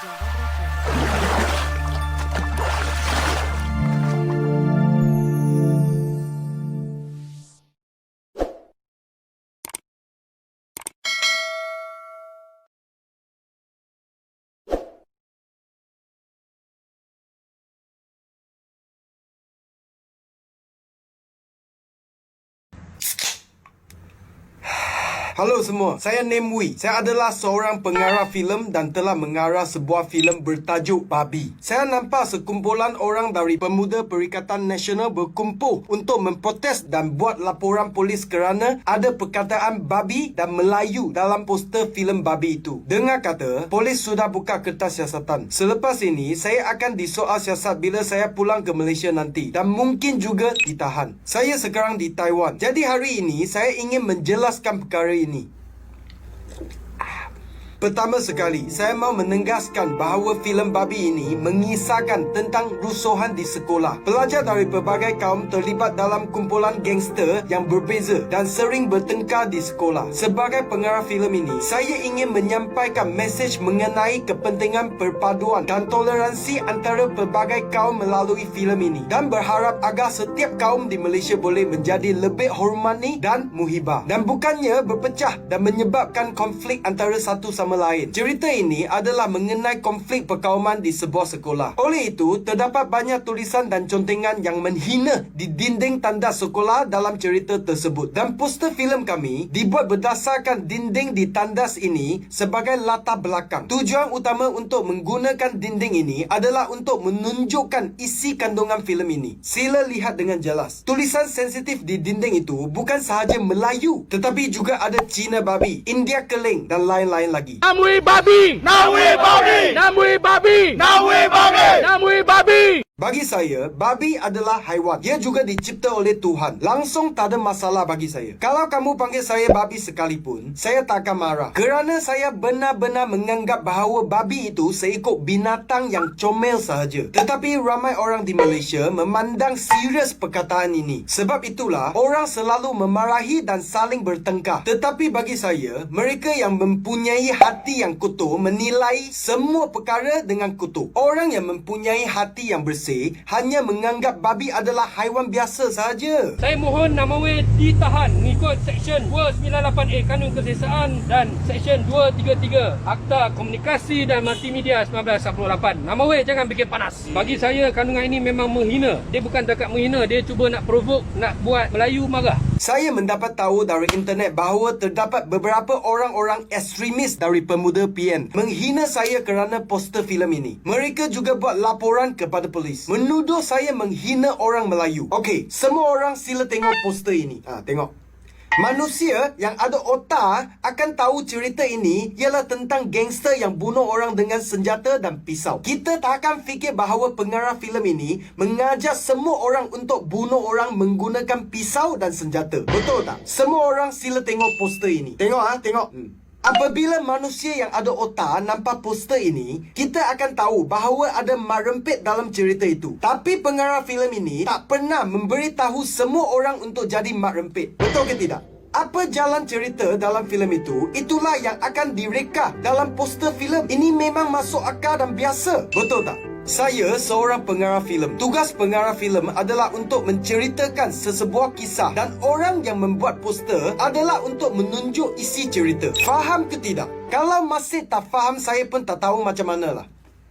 Java Broadcast. Halo semua, saya Name Wee. Saya adalah seorang pengarah filem dan telah mengarah sebuah filem bertajuk Babi. Saya nampak sekumpulan orang dari Pemuda Perikatan Nasional berkumpul untuk memprotes dan buat laporan polis kerana ada perkataan babi dan Melayu dalam poster filem Babi itu. Dengar kata, polis sudah buka kertas siasatan. Selepas ini, saya akan disoal siasat bila saya pulang ke Malaysia nanti dan mungkin juga ditahan. Saya sekarang di Taiwan. Jadi hari ini, saya ingin menjelaskan perkara ini. Pertama sekali, saya mahu menegaskan bahawa filem Babi ini mengisahkan tentang rusuhan di sekolah. Pelajar dari pelbagai kaum terlibat dalam kumpulan gangster yang berbeza dan sering bertengkar di sekolah. Sebagai pengarah filem ini, saya ingin menyampaikan mesej mengenai kepentingan perpaduan dan toleransi antara pelbagai kaum melalui filem ini dan berharap agar setiap kaum di Malaysia boleh menjadi lebih hormati dan muhibah dan bukannya berpecah dan menyebabkan konflik antara satu sama lain. Cerita ini adalah mengenai konflik perkauman di sebuah sekolah. Oleh itu, terdapat banyak tulisan dan contengan yang menghina di dinding tandas sekolah dalam cerita tersebut. Dan poster filem kami dibuat berdasarkan dinding di tandas ini sebagai latar belakang. Tujuan utama untuk menggunakan dinding ini adalah untuk menunjukkan isi kandungan filem ini. Sila lihat dengan jelas. Tulisan sensitif di dinding itu bukan sahaja Melayu, tetapi juga ada Cina babi, India keling dan lain-lain lagi. Namui babi! Namui babi! Namui babi! Namui babi! Namui babi! Bagi saya, babi adalah haiwan. Dia juga dicipta oleh Tuhan. Langsung tak ada masalah bagi saya. Kalau kamu panggil saya babi sekalipun, saya tak akan marah. Kerana saya benar-benar menganggap bahawa babi itu seekor binatang yang comel sahaja. Tetapi ramai orang di Malaysia memandang serius perkataan ini. Sebab itulah, orang selalu memarahi dan saling bertengkar. Tetapi bagi saya, mereka yang mempunyai hati yang kotor menilai semua perkara dengan kotor. Orang yang mempunyai hati yang bersih hanya menganggap babi adalah haiwan biasa sahaja. Saya mohon Namawi ditahan mengikut Seksyen 298A Kanun Kesesaan dan Seksyen 233 Akta Komunikasi dan Multimedia 1998. Namawi jangan bikin panas. Bagi saya kandungan ini memang menghina. Dia bukan dekat menghina, dia cuba nak provoke, nak buat Melayu marah. Saya mendapat tahu dari internet bahawa terdapat beberapa orang-orang ekstremis dari Pemuda PN menghina saya kerana poster filem ini. Mereka juga buat laporan kepada polis, menuduh saya menghina orang Melayu. Okey, semua orang sila tengok poster ini. Tengok. Manusia yang ada otak akan tahu cerita ini ialah tentang gangster yang bunuh orang dengan senjata dan pisau. Kita tak akan fikir bahawa pengarah filem ini mengajar semua orang untuk bunuh orang menggunakan pisau dan senjata. Betul tak? Semua orang sila tengok poster ini. Tengok tengok. Apabila manusia yang ada otak nampak poster ini, kita akan tahu bahawa ada mat rempit dalam cerita itu. Tapi pengarah filem ini tak pernah memberitahu semua orang untuk jadi mat rempit. Betul ke tidak? Apa jalan cerita dalam filem itu, itulah yang akan direka dalam poster filem. Ini memang masuk akal dan biasa. Betul tak? Saya seorang pengarah filem. Tugas pengarah filem adalah untuk menceritakan sesebuah kisah dan orang yang membuat poster adalah untuk menunjuk isi cerita. Faham ke tidak? Kalau masih tak faham, saya pun tak tahu macam manalah.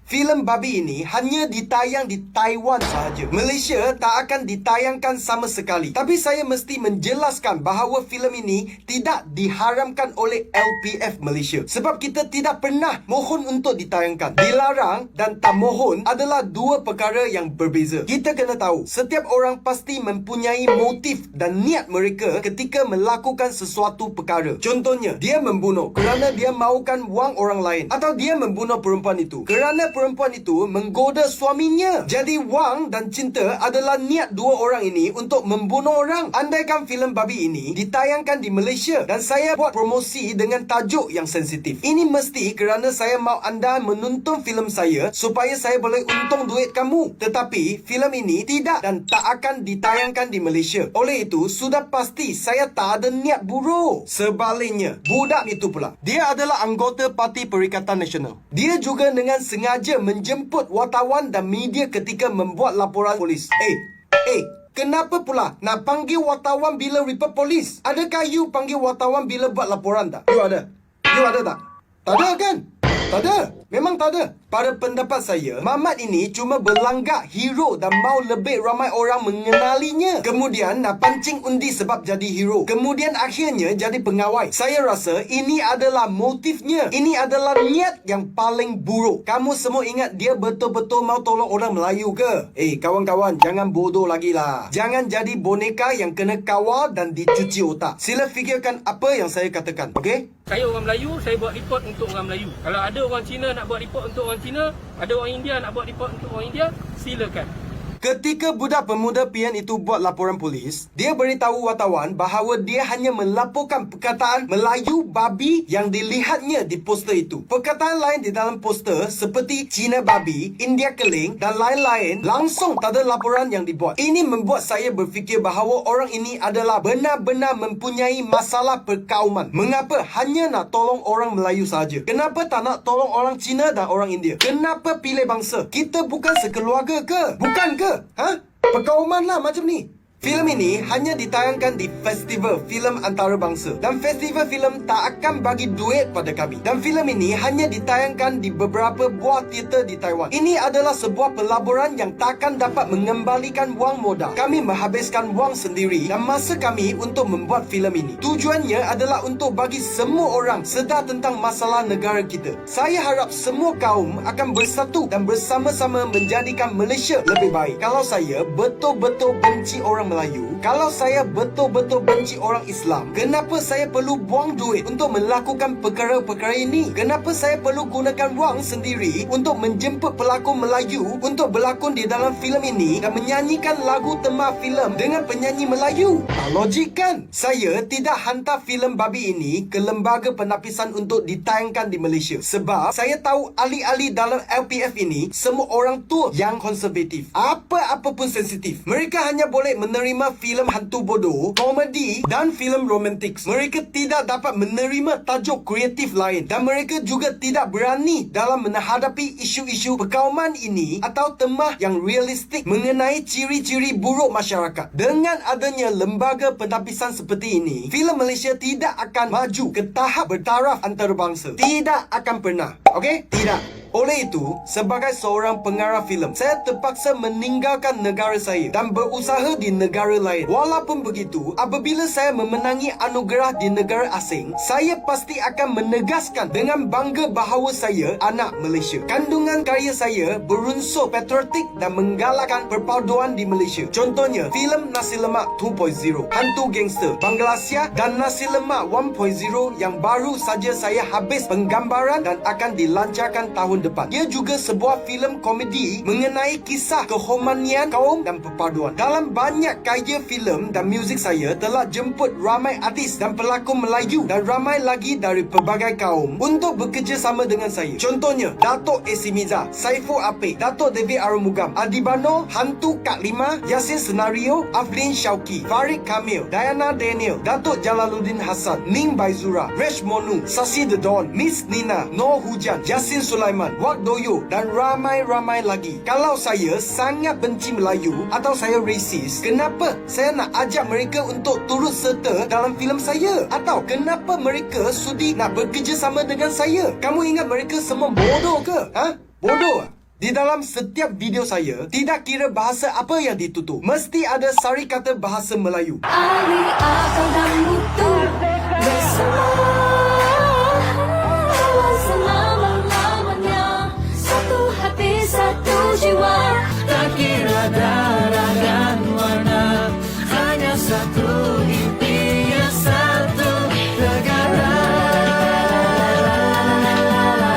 Filem Babi ini hanya ditayang di Taiwan sahaja. Malaysia tak akan ditayangkan sama sekali. Tapi saya mesti menjelaskan bahawa filem ini tidak diharamkan oleh LPF Malaysia. Sebab kita tidak pernah mohon untuk ditayangkan. Dilarang dan tak mohon adalah dua perkara yang berbeza. Kita kena tahu, setiap orang pasti mempunyai motif dan niat mereka ketika melakukan sesuatu perkara. Contohnya, dia membunuh kerana dia mahukan wang orang lain. Atau dia membunuh perempuan itu kerana perempuan itu menggoda suaminya. Jadi wang dan cinta adalah niat dua orang ini untuk membunuh orang. Andaikan filem babi ini ditayangkan di Malaysia dan saya buat promosi dengan tajuk yang sensitif, ini mesti kerana saya mahu anda menonton filem saya supaya saya boleh untung duit kamu. Tetapi filem ini tidak dan tak akan ditayangkan di Malaysia. Oleh itu, sudah pasti saya tak ada niat buruk. Sebaliknya, budak itu pula, dia adalah anggota Parti Perikatan Nasional. Dia juga dengan sengaja menjemput wartawan dan media ketika membuat laporan polis. Kenapa pula nak panggil wartawan bila report polis? Adakah you panggil wartawan bila buat laporan tak? You ada? You ada tak? Tak ada kan? Tak ada. Memang tak ada. Pada pendapat saya, Mamat ini cuma berlanggak hero dan mau lebih ramai orang mengenalinya. Kemudian nak pancing undi sebab jadi hero. Kemudian akhirnya jadi pengawai. Saya rasa ini adalah motifnya. Ini adalah niat yang paling buruk. Kamu semua ingat dia betul-betul mau tolong orang Melayu ke? Kawan-kawan, jangan bodoh lagi lah. Jangan jadi boneka yang kena kawal dan dicuci otak. Sila fikirkan apa yang saya katakan, okey? Saya orang Melayu, saya buat report untuk orang Melayu. Kalau ada orang Cina nak buat report untuk orang Cina, ada orang India nak buat report untuk orang India, silakan. Ketika budak pemuda PN itu buat laporan polis, dia beritahu wartawan bahawa dia hanya melaporkan perkataan Melayu babi yang dilihatnya di poster itu. Perkataan lain di dalam poster seperti Cina babi, India keling dan lain-lain langsung tak ada laporan yang dibuat. Ini membuat saya berfikir bahawa orang ini adalah benar-benar mempunyai masalah perkauman. Mengapa hanya nak tolong orang Melayu saja? Kenapa tak nak tolong orang Cina dan orang India? Kenapa pilih bangsa? Kita bukan sekeluarga ke? Bukan ke? Perkauman lah macam ni. Filem ini hanya ditayangkan di Festival Filem Antarabangsa dan festival filem tak akan bagi duit pada kami. Dan filem ini hanya ditayangkan di beberapa buah teater di Taiwan. Ini adalah sebuah pelaburan yang takkan dapat mengembalikan wang modal. Kami menghabiskan wang sendiri dan masa kami untuk membuat filem ini. Tujuannya adalah untuk bagi semua orang sedar tentang masalah negara kita. Saya harap semua kaum akan bersatu dan bersama-sama menjadikan Malaysia lebih baik. Kalau saya betul-betul benci orang Melayu, kalau saya betul-betul benci orang Islam, kenapa saya perlu buang duit untuk melakukan perkara-perkara ini? Kenapa saya perlu gunakan wang sendiri untuk menjemput pelakon Melayu untuk berlakon di dalam filem ini dan menyanyikan lagu tema filem dengan penyanyi Melayu? Tak logik kan? Saya tidak hantar filem babi ini ke lembaga penapisan untuk ditayangkan di Malaysia sebab saya tahu ahli-ahli dalam LPF ini semua orang tua yang konservatif. Apa-apa pun sensitif. Mereka hanya boleh menerima filem hantu bodoh, komedi dan filem romantik. Mereka tidak dapat menerima tajuk kreatif lain dan mereka juga tidak berani dalam menghadapi isu-isu perkauman ini atau tema yang realistik mengenai ciri-ciri buruk masyarakat. Dengan adanya lembaga penapisan seperti ini, filem Malaysia tidak akan maju ke tahap bertaraf antarabangsa. Tidak akan pernah. Okey? Tidak. Oleh itu, sebagai seorang pengarah filem, saya terpaksa meninggalkan negara saya dan berusaha di negara lain. Walaupun begitu, apabila saya memenangi anugerah di negara asing, saya pasti akan menegaskan dengan bangga bahawa saya anak Malaysia. Kandungan karya saya berunsur patriotik dan menggalakkan perpaduan di Malaysia. Contohnya, filem Nasi Lemak 2.0, Hantu Gangster, Bangladesh dan Nasi Lemak 1.0 yang baru saja saya habis penggambaran dan akan dilancarkan tahun depan. Ia juga sebuah filem komedi mengenai kisah kehumanian kaum dan perpaduan. Dalam banyak karya filem dan muzik saya telah jemput ramai artis dan pelakon Melayu dan ramai lagi dari pelbagai kaum untuk bekerjasama dengan saya. Contohnya, Datuk AC Miza, Saiful Apik, Datuk David Arumugam, Adi Bano, Hantu Kak Lima, Yasin Senario, Aflin Syauqi, Farid Kamil, Diana Daniel, Datuk Jalaluddin Hassan, Ning Baizura, Resh Monu, Sasi The Dawn, Miss Nina, Noor Hujan, Yasin Sulaiman, Wak Doyo dan ramai-ramai lagi. Kalau saya sangat benci Melayu atau saya racist, kenapa saya nak ajak mereka untuk turut serta dalam filem saya? Atau kenapa mereka sudi nak bekerjasama dengan saya? Kamu ingat mereka semua bodoh ke? Bodoh? Di dalam setiap video saya, tidak kira bahasa apa yang ditutup, mesti ada sari kata bahasa Melayu. Ahli akal dan mutu bersama selama-lamanya, satu hati satu jiwa, tak kira darah dan warna, hanya satu impian, satu negara.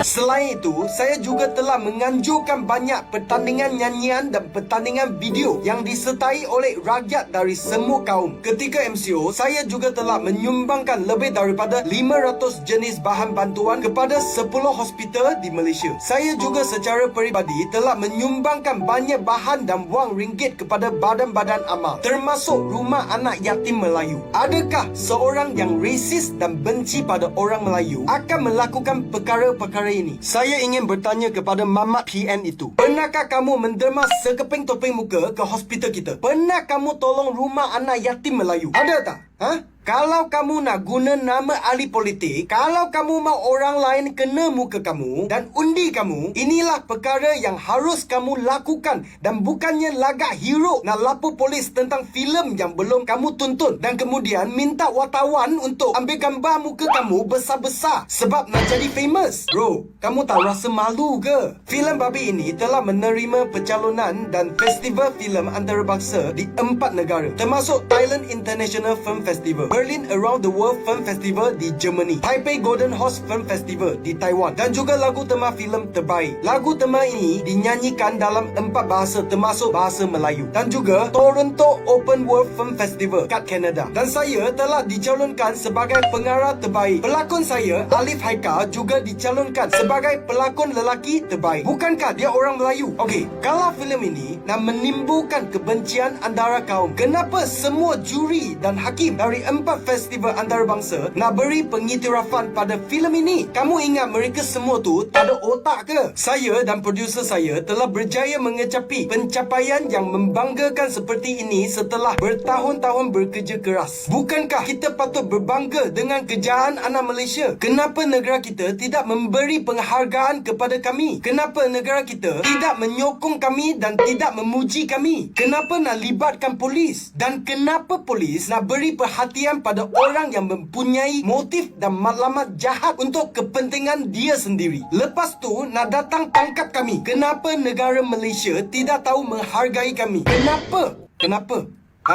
Selain itu, saya juga telah menganjurkan banyak pertandingan nyanyian dan pertandingan video yang disertai oleh rakyat dari semua kaum. Ketika MCO, saya juga telah menyumbangkan lebih daripada 500 jenis bahan bantuan kepada 10 hospital di Malaysia. Saya juga secara peribadi telah menyumbangkan banyak bahan dan wang ringgit kepada badan-badan amal, termasuk Rumah Anak Yatim Melayu. Adakah seorang yang resis dan benci pada orang Melayu akan melakukan perkara-perkara ini? Saya ingin bertanya kepada Mamat PN itu. Pernahkah kamu menderma sekeping topeng muka ke hospital kita? Pernah kamu tolong Rumah Anak Yatim Melayu? Ada tak? Ha? Kalau kamu nak guna nama ahli politik, kalau kamu mau orang lain kena muka kamu dan undi kamu, inilah perkara yang harus kamu lakukan dan bukannya lagak hero nak lapor polis tentang filem yang belum kamu tonton dan kemudian minta wartawan untuk ambil gambar muka kamu besar-besar sebab nak jadi famous. Bro, kamu tak rasa malu ke? Filem babi ini telah menerima pencalonan dan festival filem antarabangsa di 4 negara, termasuk Thailand International Film Festival, Berlin Around the World Film Festival di Germany, Taipei Golden Horse Film Festival di Taiwan, dan juga lagu tema filem terbaik. Lagu tema ini dinyanyikan dalam 4 bahasa termasuk bahasa Melayu, dan juga Toronto Open World Film Festival kat Canada. Dan saya telah dicalonkan sebagai pengarah terbaik. Pelakon saya, Alif Haikal, juga dicalonkan sebagai pelakon lelaki terbaik. Bukankah dia orang Melayu? Okey, kalau filem ini nak menimbulkan kebencian antara kaum, kenapa semua juri dan hakim dari 4 festival antarabangsa nak beri pengiktirafan pada filem ini? Kamu ingat mereka semua tu tak ada otak ke? Saya dan produser saya telah berjaya mengecapi pencapaian yang membanggakan seperti ini setelah bertahun-tahun bekerja keras. Bukankah kita patut berbangga dengan kejayaan anak Malaysia? Kenapa negara kita tidak memberi penghargaan kepada kami? Kenapa negara kita tidak menyokong kami dan tidak memuji kami? Kenapa nak libatkan polis? Dan kenapa polis nak beri perhatian pada orang yang mempunyai motif dan matlamat jahat untuk kepentingan dia sendiri? Lepas tu nak datang tangkap kami. Kenapa negara Malaysia tidak tahu menghargai kami? Kenapa? Kenapa?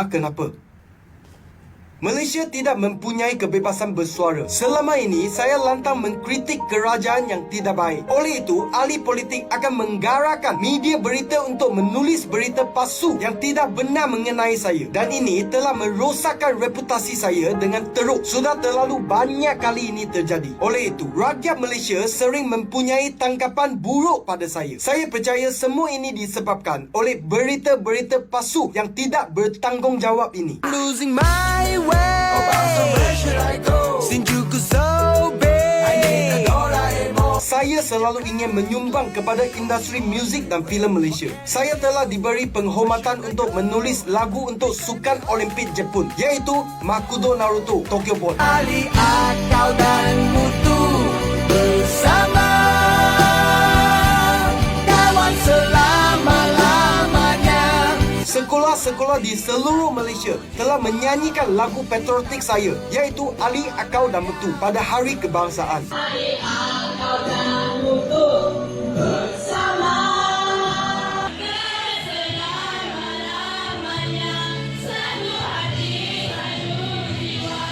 Kenapa? Malaysia tidak mempunyai kebebasan bersuara. Selama ini, saya lantang mengkritik kerajaan yang tidak baik. Oleh itu, ahli politik akan menggarangkan media berita untuk menulis berita palsu yang tidak benar mengenai saya. Dan ini telah merosakkan reputasi saya dengan teruk. Sudah terlalu banyak kali ini terjadi. Oleh itu, rakyat Malaysia sering mempunyai tanggapan buruk pada saya. Saya percaya semua ini disebabkan oleh berita-berita palsu yang tidak bertanggungjawab ini. Losing my way. Saya selalu ingin menyumbang kepada industri muzik dan filem Malaysia. Saya telah diberi penghormatan untuk menulis lagu untuk Sukan Olimpik Jepun, iaitu Makudo Naruto Tokyo Bond. Ali, akal dan mutu bersama kawan selama-lamanya. Sekolah-sekolah di seluruh Malaysia telah menyanyikan lagu patriotik saya, iaitu Ali, Akau dan Mutu pada Hari Kebangsaan. Ali, Akau dan Mutu bersama selama-lamanya, satu hati, satu jiwa.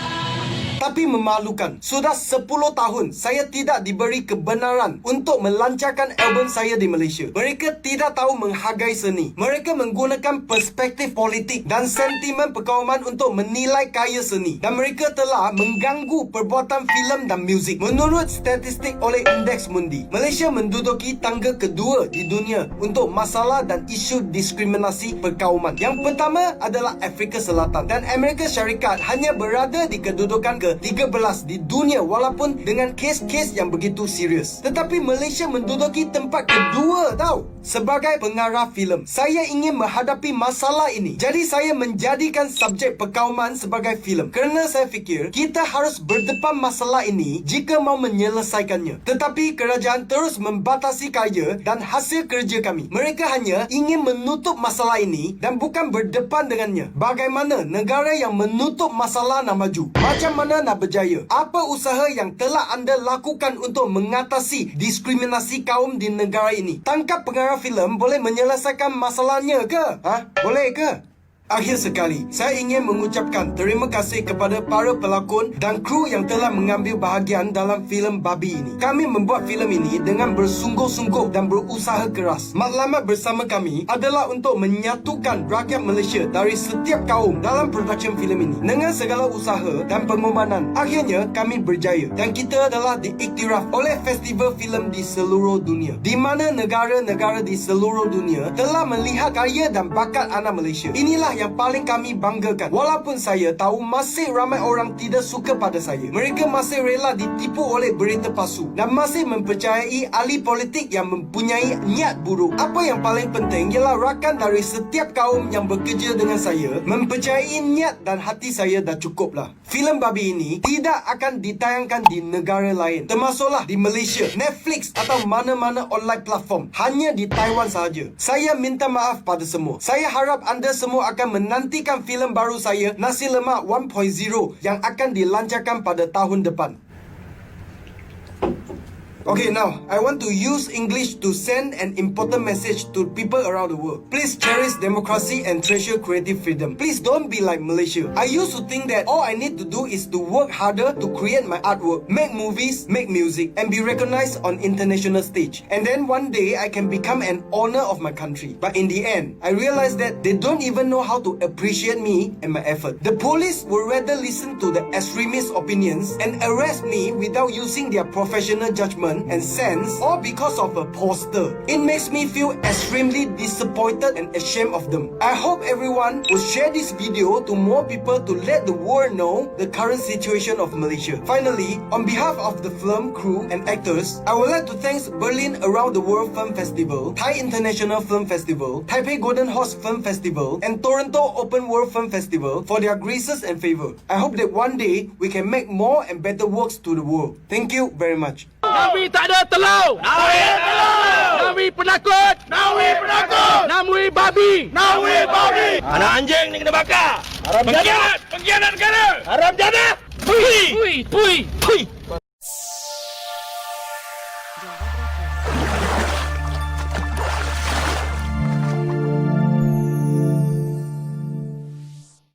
Tapi memalukan, sudah 10 tahun saya tidak diberi kebenaran untuk melancarkan album saya di Malaysia. Mereka tidak tahu menghargai seni. Mereka menggunakan perspektif politik dan sentimen perkauman untuk menilai karya seni. Dan mereka telah mengganggu perbuatan filem dan muzik. Menurut statistik oleh Indeks Mundi, Malaysia menduduki tangga kedua di dunia untuk masalah dan isu diskriminasi perkauman. Yang pertama adalah Afrika Selatan, dan Amerika Syarikat hanya berada di kedudukan ke-13 di dunia walaupun dengan kes-kes yang begitu serius. Tetapi Malaysia menduduki tempat kedua tau. Sebagai pengarah filem, saya ingin menghadapi masalah ini. Jadi saya menjadikan subjek perkauman sebagai filem, kerana saya fikir kita harus berdepan masalah ini jika mau menyelesaikannya. Tetapi kerajaan terus membatasi karya dan hasil kerja kami. Mereka hanya ingin menutup masalah ini dan bukan berdepan dengannya. Bagaimana negara yang menutup masalah nak maju? Macam mana nak berjaya? Apa usaha yang telah anda lakukan untuk mengatasi diskriminasi kaum di negara ini? Tangkap pengarah filem boleh menyelesaikan masalahnya ke? Boleh ke? Akhir sekali, saya ingin mengucapkan terima kasih kepada para pelakon dan kru yang telah mengambil bahagian dalam filem Babi ini. Kami membuat filem ini dengan bersungguh-sungguh dan berusaha keras. Matlamat bersama kami adalah untuk menyatukan rakyat Malaysia dari setiap kaum dalam production filem ini. Dengan segala usaha dan pengorbanan, akhirnya kami berjaya dan kita telah diiktiraf oleh festival filem di seluruh dunia, di mana negara-negara di seluruh dunia telah melihat karya dan bakat anak Malaysia. Inilah yang paling kami banggakan. Walaupun saya tahu masih ramai orang tidak suka pada saya, mereka masih rela ditipu oleh berita palsu dan masih mempercayai ahli politik yang mempunyai niat buruk. Apa yang paling penting ialah rakan dari setiap kaum yang bekerja dengan saya mempercayai niat dan hati saya dah cukuplah. Filem Babi ini tidak akan ditayangkan di negara lain, termasuklah di Malaysia, Netflix atau mana-mana online platform. Hanya di Taiwan sahaja. Saya minta maaf pada semua. Saya harap anda semua akan menantikan filem baru saya, Nasi Lemak 1.0, yang akan dilancarkan pada tahun depan. Okay, now, I want to use English to send an important message to people around the world. Please cherish democracy and treasure creative freedom. Please don't be like Malaysia. I used to think that all I need to do is to work harder to create my artwork, make movies, make music, and be recognized on international stage. And then one day, I can become an honor of my country. But in the end, I realized that they don't even know how to appreciate me and my effort. The police would rather listen to the extremist opinions and arrest me without using their professional judgment and sense, all because of a poster. It makes me feel extremely disappointed and ashamed of them. I hope everyone will share this video to more people to let the world know the current situation of Malaysia. Finally, on behalf of the film crew and actors, I would like to thank Berlin Around the World Film Festival, Thai International Film Festival, Taipei Golden Horse Film Festival, and Toronto Open World Film Festival for their graces and favor. I hope that one day we can make more and better works to the world. Thank you very much. Nawi tak ada telur. Nawi telur. Nawi penakut. Nawi penakut. Nawi babi. Nawi babi. Anak anjing ni kena bakar. Haram jana. Pengkhianat negara. Haram jana. Pui. Pui. Pui. Pui.